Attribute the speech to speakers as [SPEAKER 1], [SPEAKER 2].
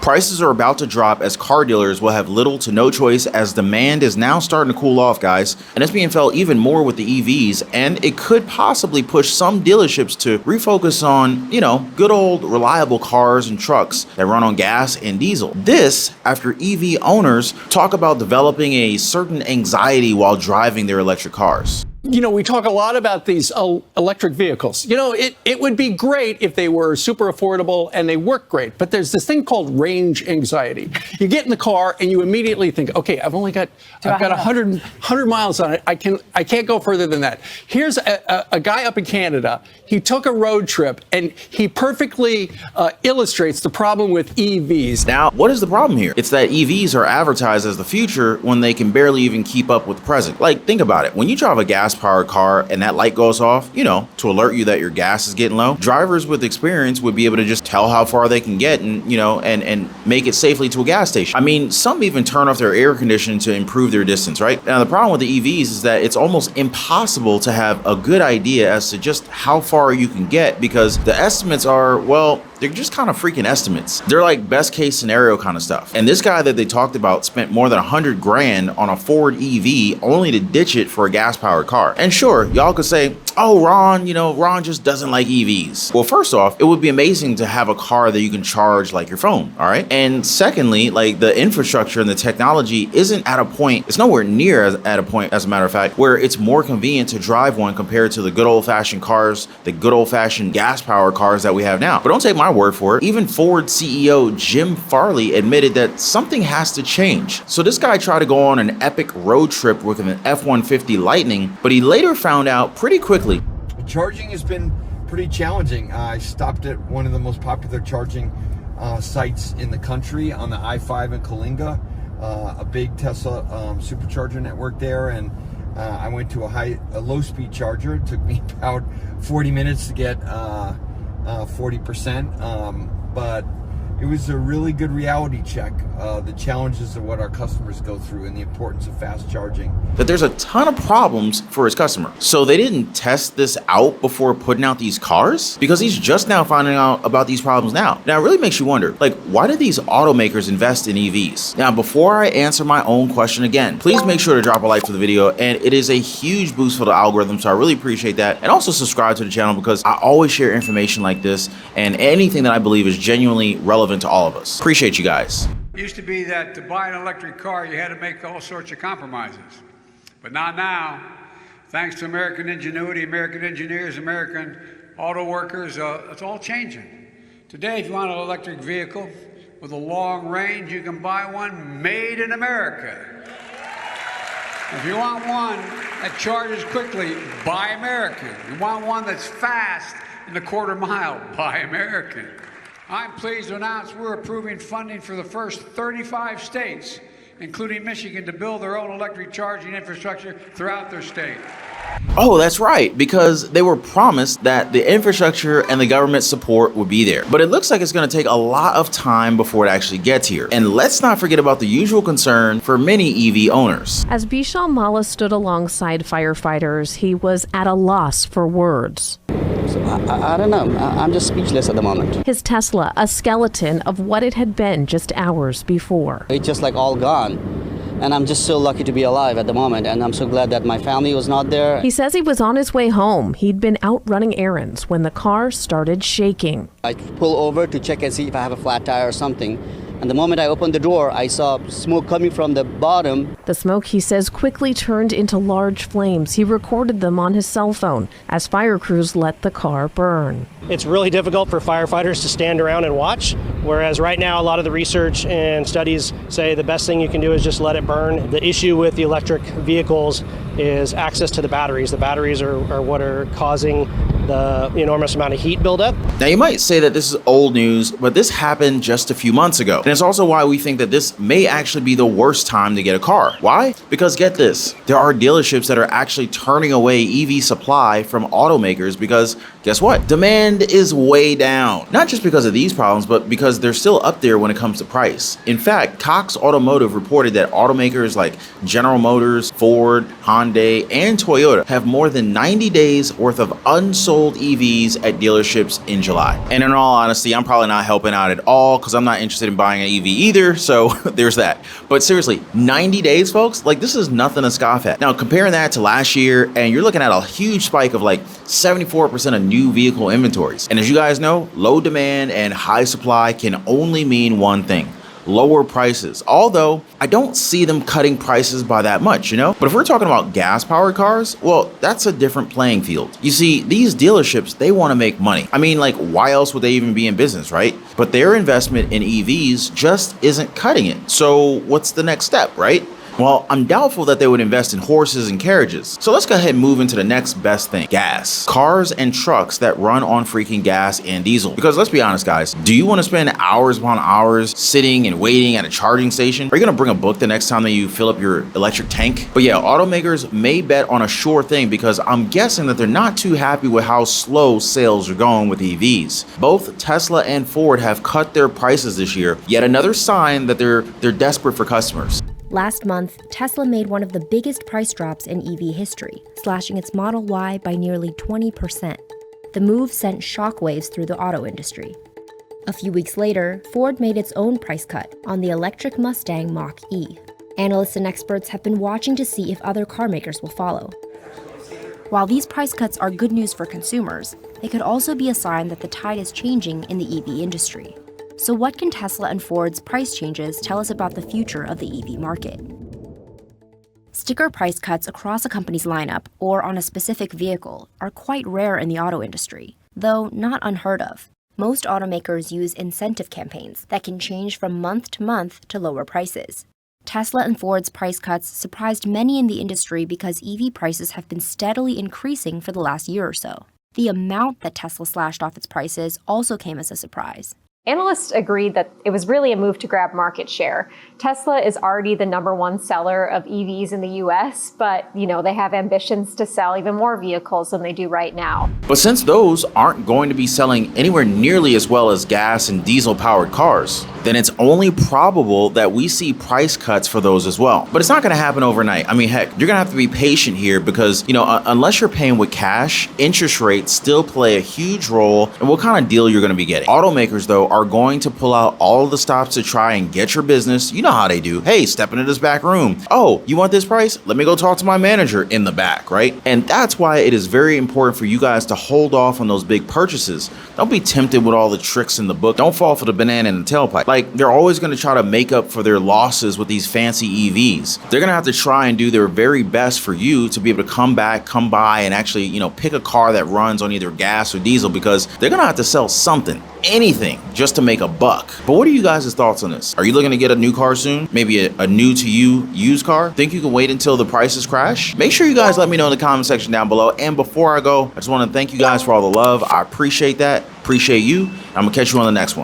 [SPEAKER 1] Prices are about to drop as car dealers will have little to no choice as demand is now starting to cool off, guys. And it's being felt even more with the EVs, and it could possibly push some dealerships to refocus on, good old reliable cars and trucks that run on gas and diesel. This after EV owners talk about developing a certain anxiety while driving their electric cars.
[SPEAKER 2] We talk a lot about these electric vehicles. It would be great if they were super affordable and they work great, but there's this thing called range anxiety. You get in the car and you immediately think, okay, I've got 100 miles on it. I can't go further than that. Here's a guy up in Canada. He took a road trip and he perfectly illustrates the problem with EVs.
[SPEAKER 1] Now, what is the problem here? It's that EVs are advertised as the future when they can barely even keep up with the present. Like, think about it. When you drive a gas-powered car and that light goes off, to alert you that your gas is getting low, drivers with experience would be able to just tell how far they can get and, and make it safely to a gas station. I mean, some even turn off their air conditioning to improve their distance, right? Now, the problem with the EVs is that it's almost impossible to have a good idea as to just how far you can get because the estimates are, well, they're just kind of freaking estimates. They're like best case scenario kind of stuff. And this guy that they talked about spent more than 100 grand on a Ford EV only to ditch it for a gas powered car. And sure, y'all could say, oh, Ron, Ron just doesn't like EVs. Well, first off, it would be amazing to have a car that you can charge like your phone, all right? And secondly, like the infrastructure and the technology isn't at a point, it's nowhere near at a point, as a matter of fact, where it's more convenient to drive one compared to the good old fashioned cars, the good old fashioned gas powered cars that we have now. But don't take my word for it. Even Ford CEO Jim Farley admitted that something has to change. So this guy tried to go on an epic road trip with an F-150 Lightning, but he later found out pretty quickly.
[SPEAKER 3] Charging has been pretty challenging. I stopped at one of the most popular charging sites in the country on the I-5 in Kalinga, a big Tesla supercharger network there, and I went to a low-speed charger. It took me about 40 minutes to get 40%, but it was a really good reality check, the challenges of what our customers go through and the importance of fast charging.
[SPEAKER 1] That there's a ton of problems for his customer. So they didn't test this out before putting out these cars? Because he's just now finding out about these problems now. Now, it really makes you wonder, why did these automakers invest in EVs? Now, before I answer my own question again, please make sure to drop a like for the video, and it is a huge boost for the algorithm, so I really appreciate that. And also subscribe to the channel because I always share information like this and anything that I believe is genuinely relevant to all of us. Appreciate you guys.
[SPEAKER 4] It used to be that to buy an electric car, you had to make all sorts of compromises. But not now. Thanks to American ingenuity, American engineers, American auto workers, it's all changing. Today, if you want an electric vehicle with a long range, you can buy one made in America. If you want one that charges quickly, buy American. You want one that's fast in the quarter mile, buy American. I'm pleased to announce we're approving funding for the first 35 states, including Michigan, to build their own electric charging infrastructure throughout their state.
[SPEAKER 1] Oh, that's right, because they were promised that the infrastructure and the government support would be there. But it looks like it's going to take a lot of time before it actually gets here. And let's not forget about the usual concern for many EV owners.
[SPEAKER 5] As Vishal Malla stood alongside firefighters, he was at a loss for words.
[SPEAKER 6] I don't know. I'm just speechless at the moment.
[SPEAKER 5] His Tesla, a skeleton of what it had been just hours before.
[SPEAKER 6] It's just like all gone. And I'm just so lucky to be alive at the moment. And I'm so glad that my family was not there.
[SPEAKER 5] He says he was on his way home. He'd been out running errands when the car started shaking.
[SPEAKER 6] I pull over to check and see if I have a flat tire or something. And the moment I opened the door, I saw smoke coming from the bottom.
[SPEAKER 5] The smoke, he says, quickly turned into large flames. He recorded them on his cell phone as fire crews let the car burn.
[SPEAKER 7] It's really difficult for firefighters to stand around and watch, whereas right now a lot of the research and studies say the best thing you can do is just let it burn. The issue with the electric vehicles is access to the batteries. The batteries are what are causing the enormous amount of heat buildup.
[SPEAKER 1] Now you might say that this is old news, but this happened just a few months ago. And it's also why we think that this may actually be the worst time to get a car. Why? Because get this, there are dealerships that are actually turning away EV supply from automakers because guess what? Demand is way down. Not just because of these problems, but because they're still up there when it comes to price. In fact, Cox Automotive reported that automakers like General Motors, Ford, Hyundai, and Toyota have more than 90 days worth of unsold EVs at dealerships in July. And in all honesty, I'm probably not helping out at all because I'm not interested in buying an EV either, so there's that. But seriously, 90 days, folks? Like, this is nothing to scoff at. Now, comparing that to last year, and you're looking at a huge spike of like 74% of new vehicle inventories. And as you guys know, low demand and high supply can only mean one thing: lower prices. Although I don't see them cutting prices by that much, you know? But if we're talking about gas-powered cars, well, that's a different playing field. You see, these dealerships, they want to make money. I mean, like, why else would they even be in business, right? But their investment in EVs just isn't cutting it. So what's the next step, right? Well, I'm doubtful that they would invest in horses and carriages. So let's go ahead and move into the next best thing: gas. Cars and trucks that run on freaking gas and diesel. Because let's be honest, guys, do you want to spend hours upon hours sitting and waiting at a charging station? Are you going to bring a book the next time that you fill up your electric tank? But yeah, automakers may bet on a sure thing because I'm guessing that they're not too happy with how slow sales are going with EVs. Both Tesla and Ford have cut their prices this year, yet another sign that they're desperate for customers.
[SPEAKER 8] Last month, Tesla made one of the biggest price drops in EV history, slashing its Model Y by nearly 20%. The move sent shockwaves through the auto industry. A few weeks later, Ford made its own price cut on the electric Mustang Mach-E. Analysts and experts have been watching to see if other car makers will follow. While these price cuts are good news for consumers, they could also be a sign that the tide is changing in the EV industry. So what can Tesla and Ford's price changes tell us about the future of the EV market? Sticker price cuts across a company's lineup or on a specific vehicle are quite rare in the auto industry, though not unheard of. Most automakers use incentive campaigns that can change from month to lower prices. Tesla and Ford's price cuts surprised many in the industry because EV prices have been steadily increasing for the last year or so. The amount that Tesla slashed off its prices also came as a surprise.
[SPEAKER 9] Analysts agreed that it was really a move to grab market share. Tesla is already the #1 seller of EVs in the US, but they have ambitions to sell even more vehicles than they do right now.
[SPEAKER 1] But since those aren't going to be selling anywhere nearly as well as gas and diesel powered cars, then it's only probable that we see price cuts for those as well. But it's not going to happen overnight. I mean, heck, you're going to have to be patient here because, unless you're paying with cash, interest rates still play a huge role in what kind of deal you're going to be getting. Automakers, though, are going to pull out all of the stops to try and get your business. You know how they do. Hey, step into this back room. Oh, you want this price? Let me go talk to my manager in the back, right? And that's why it is very important for you guys to hold off on those big purchases. Don't be tempted with all the tricks in the book. Don't fall for the banana in the tailpipe. Like, they're always going to try to make up for their losses with these fancy EVs. They're going to have to try and do their very best for you to be able to come by and actually, pick a car that runs on either gas or diesel, because they're going to have to sell something, anything, just to make a buck. But what are you guys' thoughts on this? Are you looking to get a new car soon? Maybe a new to you used car? Think you can wait until the prices crash? Make sure you guys let me know in the comment section down below. And before I go, I just want to thank you guys for all the love. I appreciate that. Appreciate you. I'm gonna catch you on the next one.